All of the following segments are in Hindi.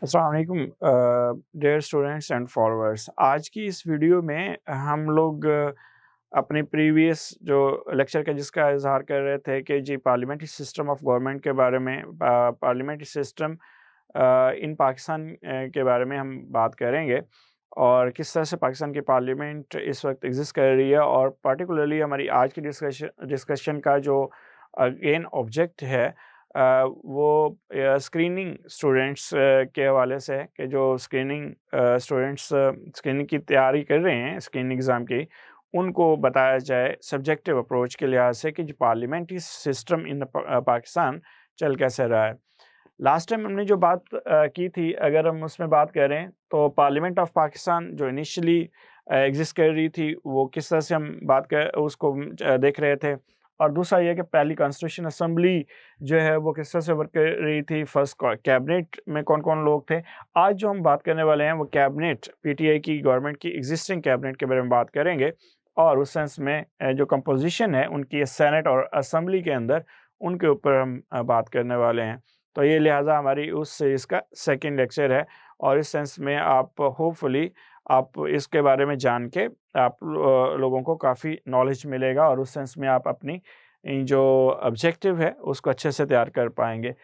अस्सलाम वालेकुम डियर स्टूडेंट्स एंड फॉलोअर्स। आज की इस वीडियो में हम लोग अपने प्रीवियस जो लेक्चर का जिसका इजहार कर रहे थे कि जी पार्लियामेंट्री सिस्टम ऑफ गवर्नमेंट के बारे में, पार्लियामेंट्री सिस्टम इन पाकिस्तान के बारे में हम बात करेंगे और किस तरह से पाकिस्तान की पार्लियामेंट इस वक्त एग्जिस्ट कर रही है और पर्टिकुलरली हमारी आज की डिस्कशन का जो अगेन ऑब्जेक्ट है वो स्क्रीनिंग स्टूडेंट्स के हवाले से है कि जो स्टूडेंट्स स्क्रीनिंग की तैयारी कर रहे हैं स्क्रीनिंग एग्ज़ाम की, उनको बताया जाए सब्जेक्टिव अप्रोच के लिहाज से कि जो पार्लियामेंट्री सिस्टम इन पाकिस्तान चल कैसे रहा है। लास्ट टाइम हमने जो बात की थी, अगर हम उसमें बात करें तो पार्लियामेंट ऑफ पाकिस्तान जो इनिशियली एग्जिस्ट कर रही थी वो किस तरह से हम बात कर उसको देख रहे थे। और दूसरा ये कि पहली कॉन्स्टिट्यूशन असेंबली जो है वो किस तरह से वर्क कर रही थी, फर्स्ट कैबिनेट में कौन कौन लोग थे। आज जो हम बात करने वाले हैं वो कैबिनेट पीटीआई की गवर्नमेंट की एग्जिस्टिंग कैबिनेट के बारे में बात करेंगे और उस सेंस में जो कंपोजिशन है उनकी सेनेट और असेंबली के अंदर, उनके ऊपर हम बात करने वाले हैं। तो ये लिहाजा हमारी उस सीरीज़ का सेकंड लेक्चर है और इस सेंस में आप होपफुली आप इसके बारे में जान के आप लोगों को काफ़ी नॉलेज मिलेगा और उस सेंस में आप अपनी जो ऑब्जेक्टिव है उसको अच्छे से तैयार कर पाएँगे।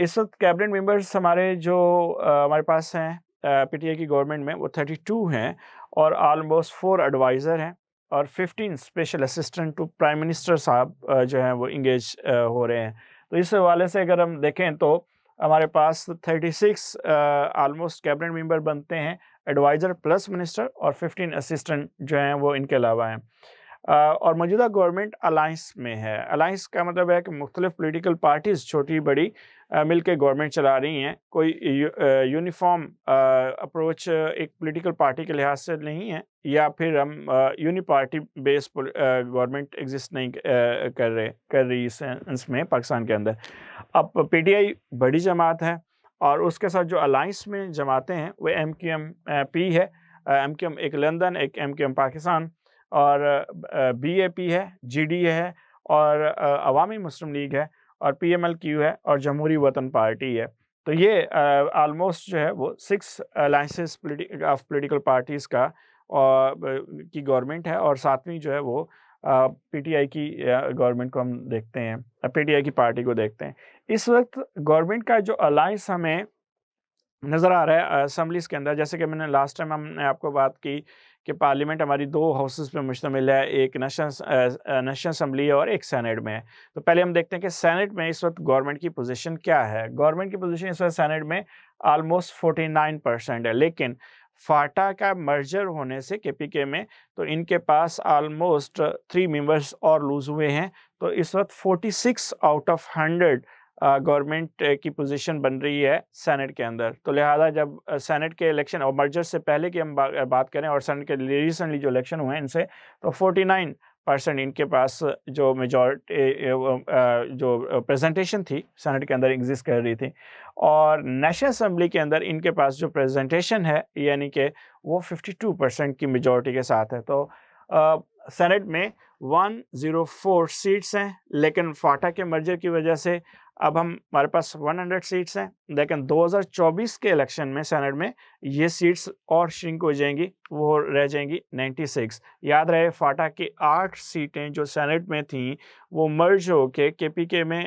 इस वक़्त कैबिनेट मेंबर्स हमारे जो हमारे पास हैं पीटीआई की गवर्नमेंट में वो 32 हैं और ऑलमोस्ट 4 एडवाइज़र हैं और 15 special assistant to prime minister साहब जो हैं वो एंगेज हो रहे हैं। तो इस हवाले से अगर हम देखें तो हमारे पास 36 ऑलमोस्ट कैबिनेट मेंबर बनते हैं, एडवाइज़र प्लस मिनिस्टर और 15 असिस्टेंट जो हैं वो इनके अलावा हैं। और मौजूदा गवर्नमेंट अलायंस में है। अलायंस का मतलब है कि मुख्तलिफ पॉलिटिकल पार्टीज़ छोटी-बड़ी मिल के गवर्नमेंट चला रही हैं। कोई यूनिफ़ॉर्म अप्रोच एक पॉलिटिकल पार्टी के लिहाज से नहीं है या फिर हम यूनिपार्टी बेस्ड गवर्नमेंट एग्ज़िस्ट नहीं कर रही इस सेंस में पाकिस्तान के अंदर। अब पीटीआई बड़ी जमात है और उसके साथ जो अलायंस में जमातें हैं वो एमक्यूएम पी है। एमक्यूएम एक लंदन, एक एमक्यूएम पाकिस्तान और बीएपी है, जीडीए है और अवामी मुस्लिम लीग है और पीएमएलक्यू है और जमहूरी वतन पार्टी है। तो ये ऑलमोस्ट जो है वो 6 अलायंसेस ऑफ पॉलिटिकल पार्टीज़ का की गवर्नमेंट है और सातवीं जो है वो पीटीआई की गवर्नमेंट को हम देखते हैं, पीटीआई की पार्टी को देखते हैं। इस वक़्त गवर्नमेंट का जो अलायंस हमें नज़र आ रहा है असेंबलीज़ के अंदर, जैसे कि मैंने लास्ट टाइम हमने आपको बात की कि पार्लियामेंट हमारी 2 हाउसेज़ पे मुश्तमिल है, एक नेशनल असेंबली है और एक सेनेट में है। तो पहले हम देखते हैं कि सेनेट में इस वक़्त गवर्नमेंट की पोज़ीशन क्या है? गवर्नमेंट की पोज़ीशन इस वक़्त सेनेट में ऑलमोस्ट 49% है, लेकिन फाटा का मर्जर होने से केपीके में तो इनके पास ऑलमोस्ट 3 मेंबर्स और लूज़ हुए हैं। तो इस वक़्त 46 आउट ऑफ 100 गवर्नमेंट की पोजीशन बन रही है सेनेट के अंदर। तो लिहाजा जब सेनेट के इलेक्शन और मर्जर से पहले की हम बात करें और सेनेट के रिसेंटली जो इलेक्शन हुए हैं इनसे, तो 49% इनके पास जो जो प्रेजेंटेशन थी सेनेट के अंदर एग्जिस्ट कर रही थी और नेशनल असेंबली के अंदर इनके पास जो प्रेजेंटेशन है यानी कि वो 52% की मेजॉरिटी के साथ है। तो सेनेट में 104 सीट्स हैं, लेकिन फाटा के मर्जर की वजह से अब हमारे पास 100 सीट्स हैं, लेकिन 2024 के इलेक्शन में सेनेट में ये सीट्स और श्रिंक हो जाएंगी, वो रह जाएंगी 96। याद रहे फाटा की 8 सीटें जो सेनेट में थीं वो मर्ज होके केपीके में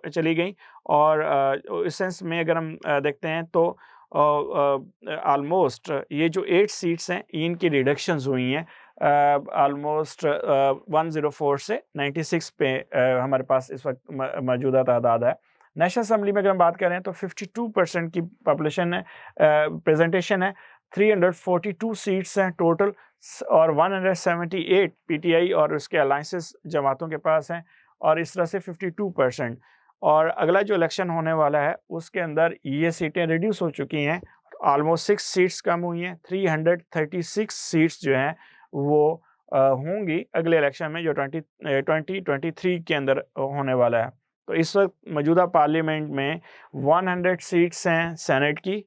चली गई और इस सेंस में अगर हम देखते हैं तो ऑलमोस्ट ये जो 8 सीट्स हैं इनकी रिडक्शंस हुई हैं ऑलमोस्ट 104 से 96 पे हमारे पास इस वक्त मौजूदा तादाद है। नेशनल असेंबली में अगर हम बात करें तो 52% की पॉपुलेशन है, प्रेजेंटेशन है, 342 सीट्स हैं टोटल और 178 पीटीआई और उसके अलायंसेस जमातों के पास हैं और इस तरह से 52%। और अगला जो इलेक्शन होने वाला है उसके अंदर ये सीटें रिड्यूस हो चुकी हैं, ऑलमोस्ट 6 सीट्स कम हुई हैं, 336 सीट्स जो हैं वो होंगी अगले इलेक्शन में जो 2023 के अंदर होने वाला है। तो इस वक्त मौजूदा पार्लियामेंट में 100 सीट्स हैं सेनेट की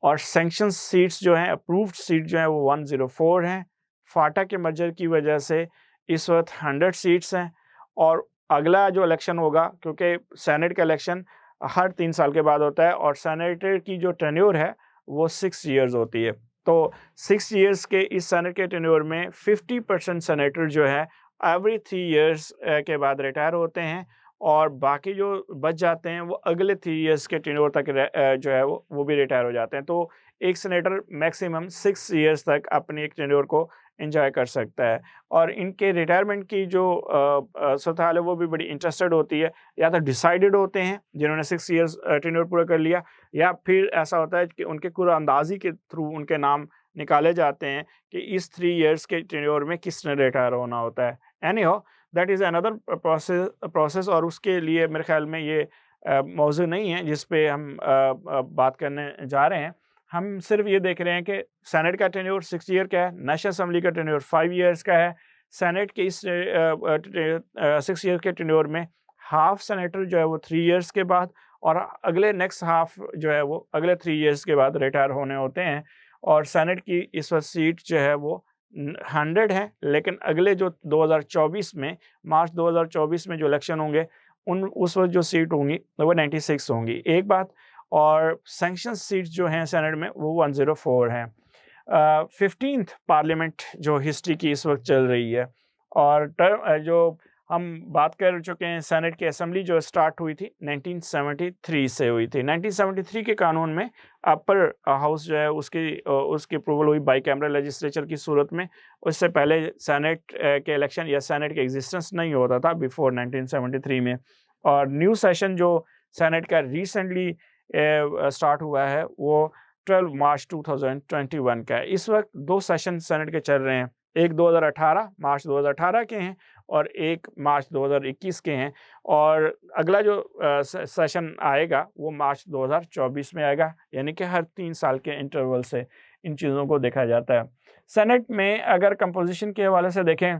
और सैंक्शन सीट्स जो हैं, अप्रूव्ड सीट जो है वो 104 हैं। फाटा के मर्जर की वजह से इस वक्त 100 सीट्स हैं और अगला जो इलेक्शन होगा, क्योंकि सेनेट का इलेक्शन हर 3 साल के बाद होता है और सेनेटर की जो टेन्योर है वो 6 इयर्स होती है। तो 6 इयर्स के इस सेनेट के टेन्योर में 50% सेनेटर जो है एवरी 3 इयर्स के बाद रिटायर होते हैं और बाकी जो बच जाते हैं वो अगले 3 इयर्स के टेन्योर तक जो है वो भी रिटायर हो जाते हैं। तो एक सेनेटर मैक्सिमम 6 इयर्स तक अपनी एक टेन्योर को एन्जॉय कर सकता है और इनके रिटायरमेंट की जो सूरत-हाल है वो भी बड़ी इंटरेस्टेड होती है। या तो डिसाइडेड होते हैं जिन्होंने 6 इयर्स टेन्योर पूरा कर लिया या फिर ऐसा होता है कि उनके कुरानंदाज़ी के थ्रू उनके नाम निकाले जाते हैं कि इस 3 इयर्स के टेन्योर में किसने रिटायर होना होता है। Any how that is another process और उसके लिए मेरे ख़्याल में ये मौज़ू नहीं है जिस पे हम बात करने जा रहे हैं। हम सिर्फ़ ये देख रहे हैं कि सेनेट का टेन्योर 6 ईयर का है, नेशनल असेंबली का टेन्योर 5 इयर्स का है। सेनेट के इस 6 ईयर के टेन्योर में हाफ़ सेनेटर जो है वो 3 इयर्स के बाद और अगले नेक्स्ट हाफ़ जो है वो अगले 3 इयर्स के बाद रिटायर होने होते हैं और सेनेट की इस वक़्त सीट जो है वो 100 है, लेकिन अगले जो 2024 में मार्च 2024 में जो इलेक्शन होंगे, उस वक़्त जो सीट होंगी वो 96 होंगी, एक बात और सैंक्शन सीट्स जो हैं सेनेट में वो 104 हैं। 15th पार्लियामेंट जो हिस्ट्री की इस वक़्त चल रही है और जो हम बात कर चुके हैं सेनेट की असेंबली जो स्टार्ट हुई थी 1973 से हुई थी। 1973 के कानून में अपर हाउस जो है उसकी अप्रूवल हुई बाईकैमरल लेजिस्लेचर की सूरत में। उससे पहले सेनेट के इलेक्शन या सेनेट के एग्जिस्टेंस नहीं होता था बिफोर 1973 में और न्यू सेशन जो सेनेट का रिसेंटली स्टार्ट हुआ है वो 12 मार्च 2021 का है। इस वक्त 2 सेशन सेनेट के चल रहे हैं। एक 2018 मार्च 2018 के हैं और एक मार्च 2021 के हैं और अगला जो सेशन आएगा वो मार्च 2024 में आएगा, यानी कि हर 3 साल के इंटरवल से इन चीज़ों को देखा जाता है। सेनेट में अगर कंपोज़िशन के हवाले से देखें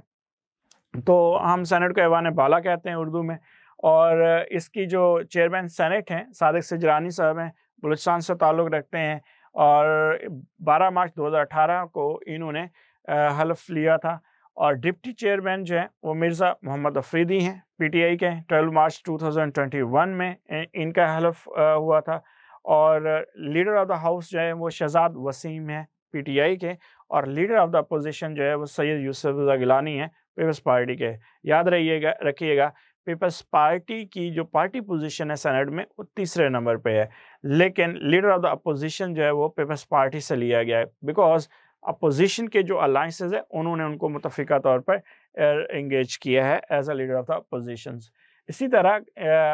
तो हम सेनेट को ऐवान बाला कहते हैं उर्दू में और इसकी जो चेयरमैन सेनेट हैं सादिक सिजरानी साहब हैं, बलूचिस्तान से ताल्लुक़ रखते हैं और 12 मार्च 2018 को इन्होंने हल्फ़ लिया था और डिप्टी चेयरमैन जो हैं वो मिर्ज़ा मोहम्मद अफरीदी हैं, पीटीआई के 12 मार्च 2021 में इनका हल्फ़ हुआ था और लीडर ऑफ़ द हाउस जो है वो शहज़ाद वसीम हैं, पीटीआई के और लीडर ऑफ़ द अपोज़िशन जो है वो सैयद यूसुफ रज़ा गिलानी हैं, पीपल्स पार्टी के। याद रखिएगा पीपल्स पार्टी की जो पार्टी पोजीशन है सेनेट में वो तीसरे नंबर पे है, लेकिन लीडर ऑफ़ द अपोज़िशन जो है वो पीपल्स पार्टी से लिया गया है बिकॉज़ अपोज़िशन के जो अलायंसेस है उन्होंने उनको मुतफ़िका तौर पर एंगेज किया है as a leader of the oppositions. इसी तरह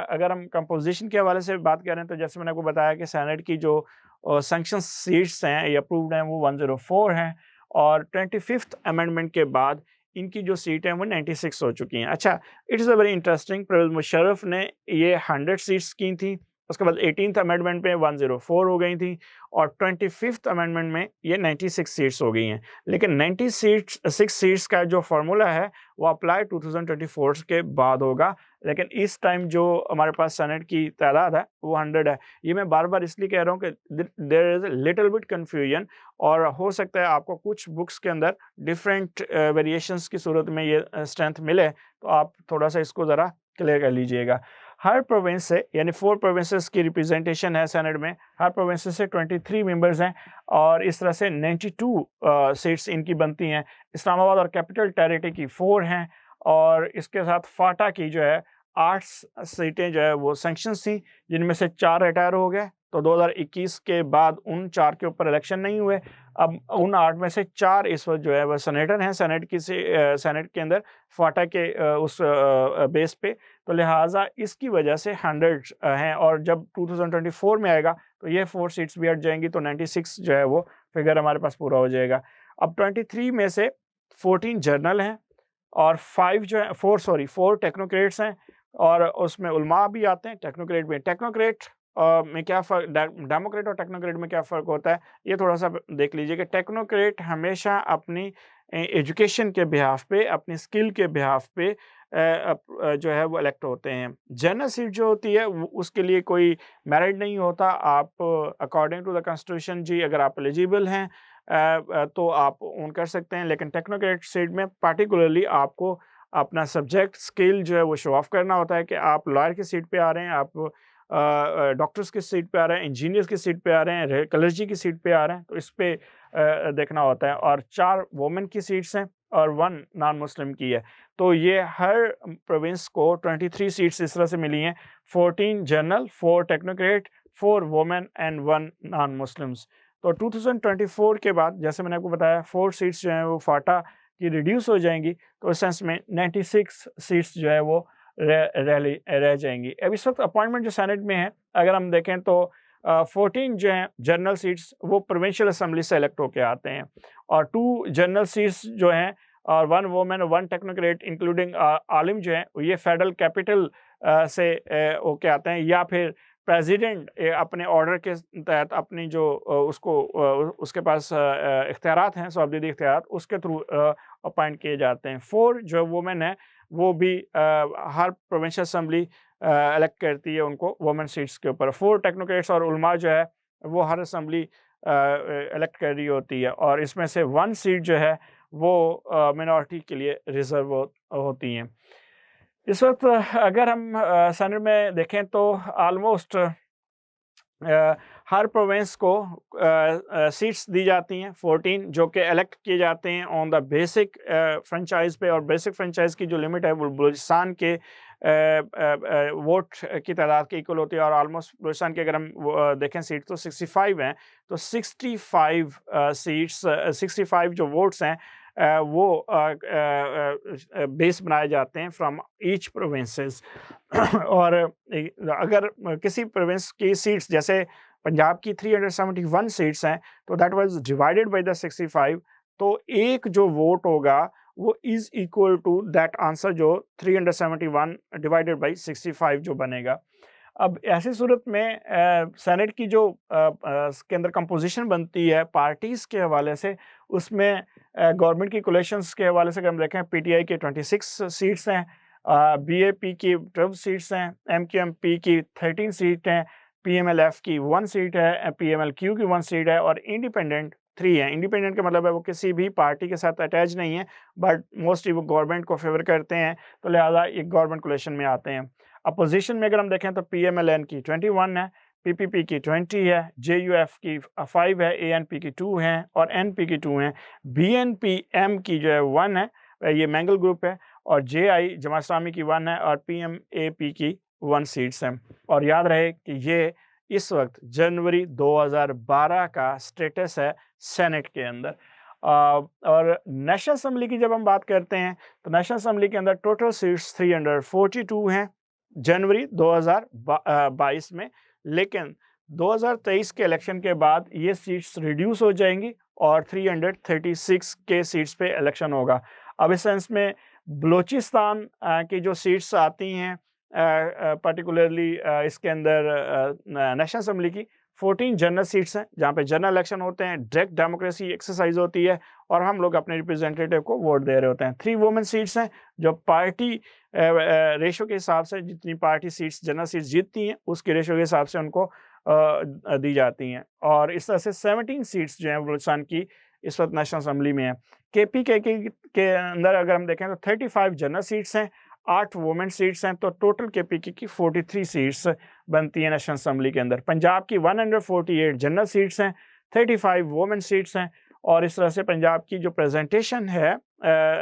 अगर हम कंपोज़िशन के हवाले से बात करें तो जैसे मैंने आपको बताया कि सेनेट की जो सैंक्शन सीट्स हैं या अप्रूव्ड हैं वो 104 हैं और 25th अमेंडमेंट के बाद इनकी जो सीट है वो 96 हो चुकी हैं। अच्छा, it is a very interesting Pervez Musharraf ने ये 100 सीट्स की थी, उसके बाद 18th अमेंडमेंट पे 104 हो गई थी और 25th अमेंडमेंट में ये 96 सीट्स हो गई हैं। लेकिन 6 सीट्स का जो फ़ॉर्मूला है वो अप्लाई 2024 के बाद होगा, लेकिन इस टाइम जो हमारे पास सेनेट की तादाद है वो 100 है। ये मैं बार-बार इसलिए कह रहा हूँ कि there is a little bit confusion और हो सकता है आपको कुछ बुक्स के अंदर डिफरेंट वेरिएशंस की सूरत में ये स्ट्रेंथ मिले, तो आप थोड़ा-सा इसको ज़रा क्लियर कर लीजिएगा। हर प्रोविंस से यानी 4 प्रोविंसेस की रिप्रेजेंटेशन है सेनेट में, हर प्रोविंसेस से 23 मेंबर्स हैं और इस तरह से 92 सीट्स इनकी बनती हैं। इस्लामाबाद और कैपिटल टेरिटरी की 4 हैं और इसके साथ फाटा की जो है 8 सीटें जो है वो सैंक्शंस थी, जिनमें से 4 रिटायर हो गए, तो 2021 के बाद उन 4 के ऊपर इलेक्शन नहीं हुए। अब उन 8 में से 4 इस वक़्त जो है वो सेनेटर हैं, सेनेट के अंदर फाटा के उस बेस पे, तो लिहाज़ा इसकी वजह से 100 हैं और जब 2024 में आएगा तो ये 4 सीट्स भी हट जाएँगी, तो 96 जो है वो फिगर हमारे पास पूरा हो जाएगा। अब 23 में से 14 जनरल हैं और 4 टेक्नोक्रेट्स हैं और उसमें उलमा भी आते हैं, टेक्नोक्रेट में। टेक्नोक्रेट में क्या फ़र्क डेमोक्रेट और टेक्नोक्रेट में क्या फ़र्क होता है, ये थोड़ा-सा देख लीजिए कि टेक्नोक्रेट हमेशा अपनी एजुकेशन के बिहाफ़ पे, अपनी स्किल के बिहाफ़ पे जो है वो इलेक्ट होते हैं। जनरल सीट जो होती है वो उसके लिए कोई मेरिट नहीं होता, आप अकॉर्डिंग टू द कॉन्स्टिट्यूशन जी अगर आप एलिजिबल हैं तो आप कर सकते हैं, लेकिन टेक्नोक्रेट सीट में पार्टिकुलरली आपको अपना सब्जेक्ट स्किल जो है वो शो ऑफ करना होता है कि आप लॉयर की सीट पे आ रहे हैं, आप डॉक्टर्स की सीट पे आ रहे हैं, इंजीनियर्स की सीट पे आ रहे हैं, क्लर्जी की सीट पे आ रहे हैं, तो इस पे देखना होता है। और 4 वुमेन की सीट्स हैं और 1 नॉन मुस्लिम की है। तो ये हर प्रोविंस को 23 सीट्स इस तरह से मिली हैं, 14 general, 4 technocrat, 4 women and 1 non Muslims. तो 2024 के बाद जैसे मैंने आपको बताया 4 सीट्स जो हैं वो फाटा की रिड्यूस हो जाएंगी, तो इस सेंस में 96 सीट्स जो है वो रह जाएंगी। अब इस वक्त अपॉइंटमेंट जो सेनेट में है, अगर हम देखें तो 14 जो हैं जनरल सीट्स वो प्रोविंशियल असेंबली से इलेक्ट होके आते हैं, और 2 जनरल सीट्स जो हैं और 1 वुमेन और 1 टेक्नोक्रेट इंक्लूडिंग आलिम जो हैं ये फेडरल कैपिटल से होके आते हैं, या फिर प्रेसिडेंट अपने ऑर्डर के तहत अपनी जो उसके पास इख्तियारात हैं, सोबदीदी इख्तियारात, उसके थ्रू अपॉइंट किए जाते हैं। 4 जो वुमेन है वो भी हर प्रोविंशियल असेंबली इलेक्ट करती है उनको वुमेन सीट्स के ऊपर। 4 टेक्नोक्रेट्स और उलमा जो है वो हर असेंबली इलेक्ट कर रही होती है, और इसमें से 1 सीट जो है वो मिनॉरिटी के लिए रिजर्व होती हैं। इस वक्त अगर हम सेनेट में देखें तो ऑलमोस्ट हर प्रोविंस को सीट्स दी जाती हैं 14, जो कि इलेक्ट किए जाते हैं ऑन द बेसिक फ्रेंचाइज पे, और बेसिक फ्रेंचाइज की जो लिमिट है वो बलूचिस्तान के वोट की तादाद के इक्वल होती है, और ऑलमोस्ट बलूचिस्तान की अगर हम देखें सीट तो 65 हैं, तो 65 सीट्स 65 जो वोट्स हैं वो बेस बनाए जाते हैं फ्रॉम ईच प्रोविंसेस। और अगर किसी प्रोविंस की सीट्स जैसे पंजाब की 371 सीट्स हैं, तो that was divided by the 65, तो एक जो वोट होगा वो is equal to that answer जो 371 डिवाइडेड बाय 65 जो बनेगा। अब ऐसी सूरत में सेनेट की जो के अंदर कंपोजिशन बनती है पार्टीज़ के हवाले से, उसमें गवर्नमेंट की कोलिशंस के हवाले से अगर हम देखें, पीटीआई के 26 सीट्स हैं, बीएपी की 12 सीट्स हैं, एमक्यूएमपी की 13 सीट हैं, पीएमएलएफ की 1 सीट है, पीएमएलक्यू की 1 सीट है, और इंडिपेंडेंट 3 है। इंडिपेंडेंट का मतलब है वो किसी भी पार्टी के साथ अटैच नहीं है, बट मोस्टली वो गवर्नमेंट को फेवर करते हैं, तो लिहाजा ये गवर्नमेंट कोलिशन में आते हैं। अपोजिशन में अगर हम देखें तो पीएमएलएन की 21 है, पीपीपी की 20 है, जेयूएफ की 5 है, एएनपी की 2 हैं और एनपी की 2 हैं, बीएनपीएम की जो है 1 है, ये मैंगल ग्रुप है, और जेआई जमात इस्लामी की 1 है, और पीएमएपी की 1 सीट्स हैं। और याद रहे कि ये इस वक्त जनवरी 2012 का स्टेटस है सेनेट के अंदर। और नेशनल असेंबली की जब हम बात करते हैं तो नेशनल असेंबली के अंदर टोटल सीट्स 342 हैं जनवरी 2022 में, लेकिन 2023 के इलेक्शन के बाद ये सीट्स रिड्यूस हो जाएंगी और 336 के सीट्स पे इलेक्शन होगा। अब इस सेंस में बलूचिस्तान की जो सीट्स आती हैं पर्टिकुलरली इसके अंदर नेशनल असेंबली की 14 जनरल सीट्स हैं, जहाँ पे जनरल इलेक्शन होते हैं, डायरेक्ट डेमोक्रेसी एक्सरसाइज होती है, और हम लोग अपने रिप्रेजेंटेटिव को वोट दे रहे होते हैं। 3 वुमेन सीट्स हैं जो पार्टी रेशो के हिसाब से, जितनी पार्टी सीट्स जनरल सीट्स जीतती हैं उसके रेशो के हिसाब से उनको दी जाती हैं, और इस तरह से 17 सीट्स जो हैं बलूचिस्तान की इस वक्त नेशनल असेंबली में है। केपीके के अंदर अगर हम देखें तो 35 जनरल सीट्स हैं, 8 वुमेन सीट्स हैं, तो टोटल केपीके की 43 सीट्स बनती है नेशनल असेंबली के अंदर। पंजाब की 148 जनरल सीट्स हैं, 35 वुमेन सीट्स हैं, और इस तरह से पंजाब की जो प्रेजेंटेशन है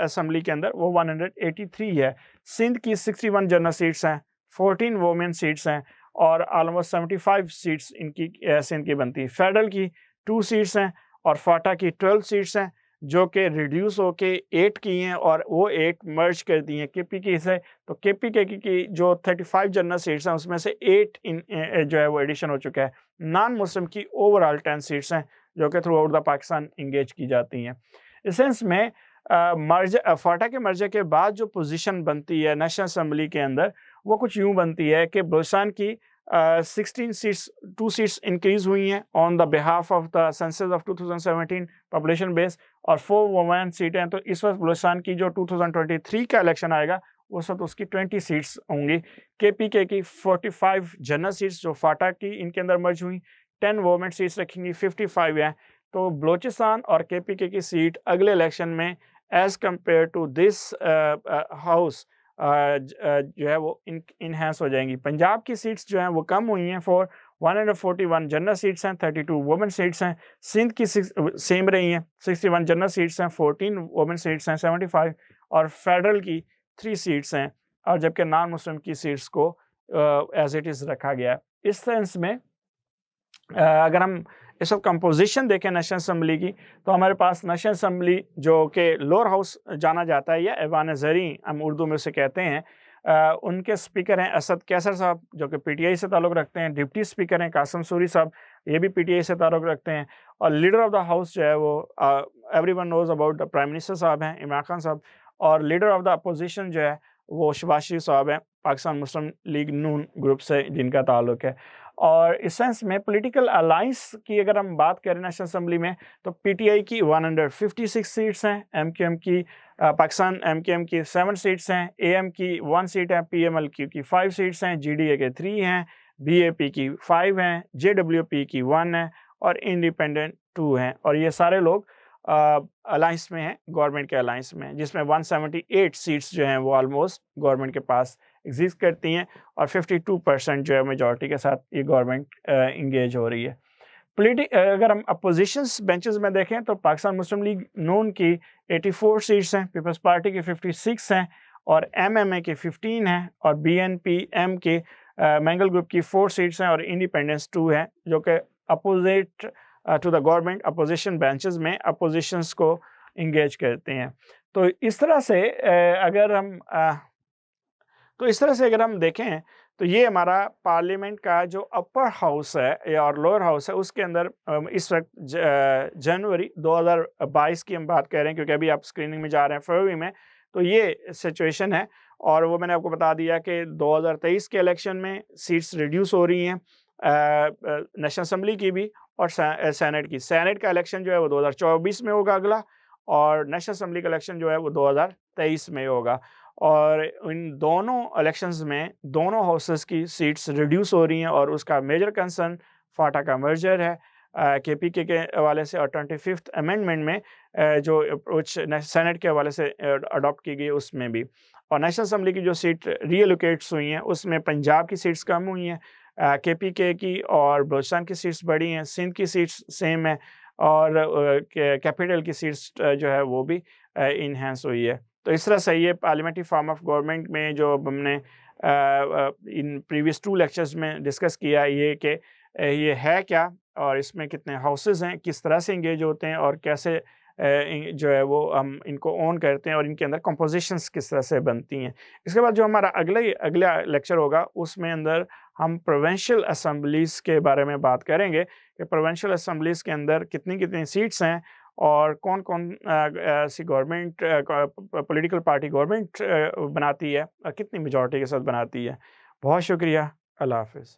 असेंबली के अंदर वो 183 है। सिंध की 61 जनरल सीट्स हैं, 14 वुमेन सीट्स हैं, और ऑलमोस्ट 75 सीट्स इनकी सिंध की बनती है। फेडरल की 2 सीट्स हैं और फाटा की 12 सीट्स हैं, जो कि रिड्यूस होके 8 की हैं, और वो 8 मर्ज कर दी हैं केपीके से। तो केपीके की जो 35 जनरल सीट्स हैं उसमें से 8 जो है वो एडिशन हो चुका है। नॉन मुस्लिम की ओवरऑल 10 सीट्स हैं जो कि through out the Pakistan engage की जाती हैं। इस सेंस में फाटा के मर्जे के बाद जो पोजीशन बनती है नेशनल असेंबली के अंदर वो कुछ यूँ बनती है कि बलूचिस्तान की 16 सीट्स 2 सीट्स इंक्रीज हुई हैं on the behalf of the census of 2017 population base, और 4 वुमेन सीटें हैं। तो इस वक्त बलूचिस्तान की जो 2023 का इलेक्शन आएगा उस वक्त उसकी 20 सीट्स होंगी। केपीके की 45 जनरल सीट्स जो फाटा की इनके अंदर मर्ज हुई, 10 वुमेन सीट्स रखेंगी, 55 हैं। तो बलूचिस्तान और केपीके की सीट अगले इलेक्शन में as compare to this house जो है वो इनहेंस हो जाएंगी। पंजाब की सीट्स जो हैं वो कम हुई हैं फॉर 141 जनरल सीट्स हैं, 32 वुमेन सीट्स हैं। सिंध की सेम रही हैं, 61 जनरल सीट्स हैं, 14 वुमेन सीट्स हैं, 75, और फेडरल की 3 सीट्स हैं, और जबकि नॉन मुस्लिम की सीट्स को एज इट इज़ रखा गया है। इस सेंस में अगर हम इस वक्त कंपोजिशन देखें नेशनल असम्बली की, तो हमारे पास नेशनल असम्बली जो कि लोअर हाउस जाना जाता है या ऐवान ज़री हम उर्दू में उसे कहते हैं, उनके स्पीकर हैं असद कैसर साहब जो कि पीटीआई से ताल्लुक़ रखते हैं। डिप्टी स्पीकर हैं कासिम सूरी साहब, ये भी पीटीआई से ताल्लुक़ रखते हैं। और लीडर ऑफ द हाउस जो है वो everyone knows about the prime minister साहब हैं, इमरान खान साहब। और लीडर ऑफ द अपोजिशन जो है वो शहबाज शरीफ साहब हैं, पाकिस्तान मुस्लिम लीग नून ग्रुप से जिनका ताल्लुक़ है। और इस सेंस में पॉलिटिकल अलायंस की अगर हम बात करें नेशनल असम्बली में, तो पीटीआई की 156 सीट्स हैं, एमक्यूएम की पाकिस्तान एमक्यूएम की 7 सीट्स हैं, एएम की 1 सीट है, पीएमएलक्यू की 5 सीट्स हैं, जीडीए के 3 हैं, बीएपी की 5 हैं, जेडब्ल्यूपी की 1 है, और इंडिपेंडेंट 2 हैं। और ये सारे लोग अलायंस में हैं, गवर्नमेंट के अलायंस में, जिसमें 178 सीट्स जो हैं वो ऑलमोस्ट गवर्नमेंट के पास एग्जिस्ट करती हैं, और 52% जो है मेजॉरिटी के साथ ये गवर्नमेंट इंगेज हो रही है। अगर हम अपोजिशंस बेंचेस में देखें, तो पाकिस्तान मुस्लिम लीग नून की 84 सीट्स हैं, पीपल्स पार्टी की 56 हैं, और एमएमए की 15 हैं, और बीएनपी-एम के मैंगल ग्रुप की 4 सीट्स हैं, और इंडिपेंडेंस 2 हैं, जो कि opposite to the government opposition benches में अपोजिशंस को इंगेज करते हैं। तो इस तरह से अगर हम देखें, तो ये हमारा पार्लियामेंट का जो अपर हाउस है और लोअर हाउस है, उसके अंदर इस वक्त जनवरी 2022 की हम बात कर रहे हैं, क्योंकि अभी आप स्क्रीनिंग में जा रहे हैं फरवरी में। तो ये सिचुएशन है, और वो मैंने आपको बता दिया कि 2023 के इलेक्शन में सीट्स रिड्यूस हो रही हैं, नेशनल असम्बली की भी और सेनेट की। सेनेट का इलेक्शन जो है वो 2024 में होगा अगला, और नेशनल असम्बली का इलेक्शन जो है वो 2023 में होगा। और इन दोनों इलेक्शंस में दोनों हाउसेस की सीट्स रिड्यूस हो रही हैं, और उसका मेजर कंसर्न फाटा का मर्जर है केपीके के हवाले से, और 25th अमेंडमेंट में जो अप्रोच सेनेट के हवाले से अडॉप्ट की गई उसमें भी। और नेशनल असम्बली की जो सीट रीएलोकेट्स हुई हैं, उसमें पंजाब की सीट्स कम हुई हैं, केपीके की, और बलूचिस्तान की सीट्स बढ़ी हैं, सिंध की सीट्स सेम है, और कैपिटल की सीट्स जो है वो भी इनहेंस हुई है। तो इस तरह से ये पार्लियामेंट्री फॉर्म ऑफ गवर्नमेंट में जो हमने इन प्रीवियस 2 लेक्चर्स में डिस्कस किया, ये कि ये है क्या, और इसमें कितने हाउसेस हैं, किस तरह से इंगेज होते हैं, और कैसे जो है वो हम इनको ओन करते हैं, और इनके अंदर कंपोजिशंस किस तरह से बनती हैं। इसके बाद जो हमारा अगला लेक्चर होगा, उसमें अंदर हम प्रोविंशियल असम्बलीज़ के बारे में बात करेंगे कि प्रोविंशियल असम्बलीज़ के अंदर कितनी सीट्स हैं, और कौन-कौन सी गवर्नमेंट पॉलिटिकल पार्टी गवर्नमेंट बनाती है, और कितनी मेजॉरिटी के साथ बनाती है। बहुत शुक्रिया। अल्लाह हाफ़िज़।